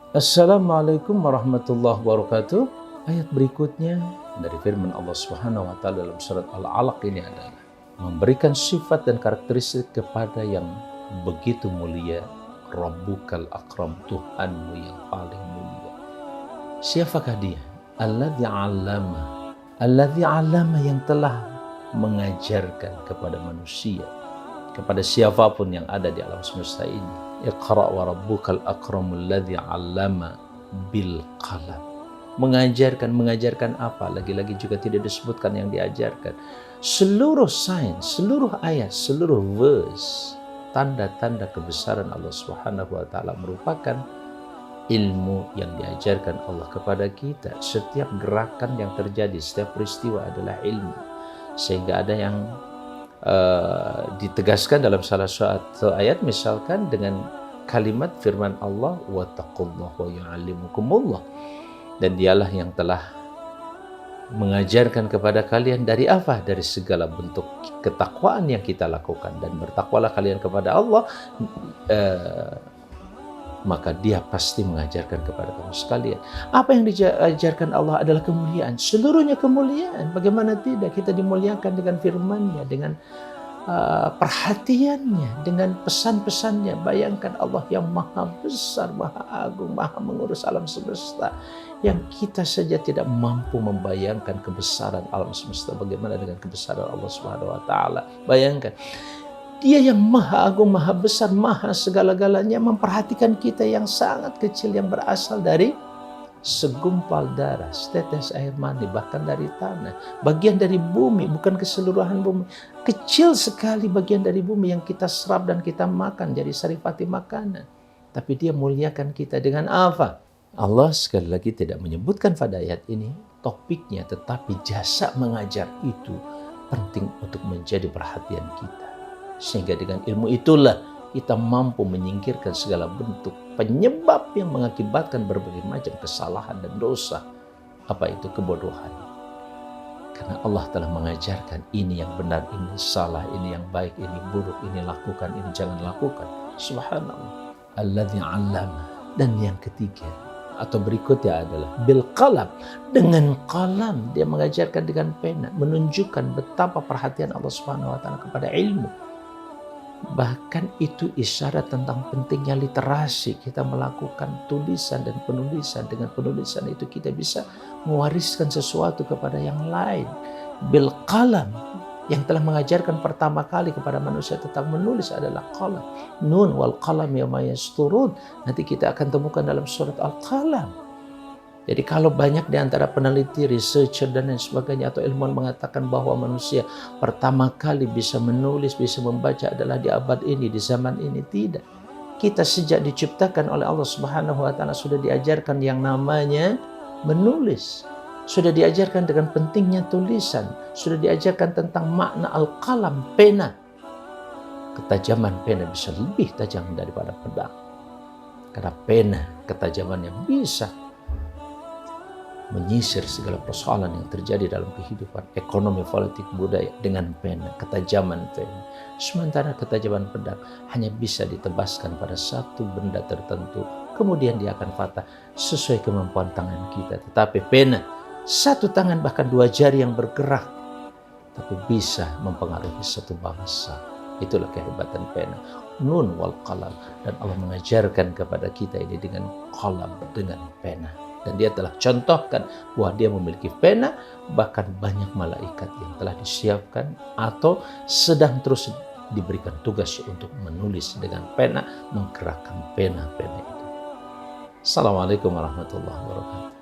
Assalamualaikum warahmatullahi wabarakatuh. Ayat berikutnya dari firman Allah Subhanahu wa taala dalam surat Al-Alaq ini adalah memberikan sifat dan karakteristik kepada yang begitu mulia, Rabbukal Akram, Tuhanmu yang paling mulia. Siapakah dia? Alladzi 'allama. Alladzi 'allama, yang telah mengajarkan kepada manusia, kepada siapapun yang ada di alam semesta ini. Iqra wa rabbukal akramul ladzi 'allama bil qalam. Mengajarkan apa? Lagi-lagi juga tidak disebutkan yang diajarkan. Seluruh sains, seluruh ayat, seluruh verse, tanda-tanda kebesaran Allah Subhanahu wa taala merupakan ilmu yang diajarkan Allah kepada kita. Setiap gerakan yang terjadi, setiap peristiwa adalah ilmu. Sehingga ada yang ditegaskan dalam salah satu ayat, misalkan dengan kalimat firman Allah, wattaqullah wa yu'allimukumullah, dan dialah yang telah mengajarkan kepada kalian dari apa? Dari segala bentuk ketakwaan yang kita lakukan, dan bertakwalah kalian kepada Allah, maka dia pasti mengajarkan kepada kamu sekalian. Apa yang diajarkan Allah adalah kemuliaan, seluruhnya kemuliaan. Bagaimana tidak kita dimuliakan dengan firman-Nya, dengan perhatiannya, dengan pesan-pesannya. Bayangkan Allah yang maha besar, maha agung, maha mengurus alam semesta, yang kita saja tidak mampu membayangkan kebesaran alam semesta. Bagaimana dengan kebesaran Allah Subhanahu wa taala? Bayangkan, Dia yang maha agung, maha besar, maha segala-galanya, memperhatikan kita yang sangat kecil, yang berasal dari segumpal darah, setetes air mani, bahkan dari tanah, bagian dari bumi, bukan keseluruhan bumi. Kecil sekali bagian dari bumi yang kita serap dan kita makan, jadi saripati makanan. Tapi Dia muliakan kita dengan apa? Allah sekali lagi tidak menyebutkan pada ayat ini topiknya, tetapi jasa mengajar itu penting untuk menjadi perhatian kita. Sehingga dengan ilmu itulah kita mampu menyingkirkan segala bentuk penyebab yang mengakibatkan berbagai macam kesalahan dan dosa. Apa itu? Kebodohan. Karena Allah telah mengajarkan ini yang benar, ini salah, ini yang baik, ini buruk, ini lakukan, ini jangan lakukan. Subhanallah. Alladzi 'allama. Dan yang ketiga atau berikutnya adalah bil qalam. Dengan qalam, Dia mengajarkan dengan pena, menunjukkan betapa perhatian Allah Subhanahu wa taala kepada ilmu. Bahkan itu isyarat tentang pentingnya literasi. Kita melakukan tulisan dan penulisan. Dengan penulisan itu kita bisa mewariskan sesuatu kepada yang lain. Bil qalam, yang telah mengajarkan pertama kali kepada manusia tentang menulis adalah qalam. Nun wal qalam yawma yasturun. Nanti kita akan temukan dalam surat Al-Qalam. Jadi kalau banyak di antara peneliti, researcher dan lain sebagainya atau ilmuwan mengatakan bahwa manusia pertama kali bisa menulis, bisa membaca adalah di abad ini, di zaman ini, tidak. Kita sejak diciptakan oleh Allah Subhanahu wa taala sudah diajarkan yang namanya menulis. Sudah diajarkan dengan pentingnya tulisan, sudah diajarkan tentang makna al-qalam, pena. Ketajaman pena bisa lebih tajam daripada pedang. Karena pena ketajamannya bisa menyisir segala persoalan yang terjadi dalam kehidupan ekonomi, politik, budaya dengan pena, ketajaman pena. Sementara ketajaman pedang hanya bisa ditebaskan pada satu benda tertentu, kemudian dia akan patah sesuai kemampuan tangan kita. Tetapi pena, satu tangan bahkan dua jari yang bergerak, tapi bisa mempengaruhi satu bangsa. Itulah kehebatan pena. Nun wal qalam. Dan Allah mengajarkan kepada kita ini dengan qalam, dengan pena. Dan Dia telah contohkan bahwa Dia memiliki pena, bahkan banyak malaikat yang telah disiapkan atau sedang terus diberikan tugas untuk menulis dengan pena, menggerakkan pena-pena itu. Assalamualaikum warahmatullahi wabarakatuh.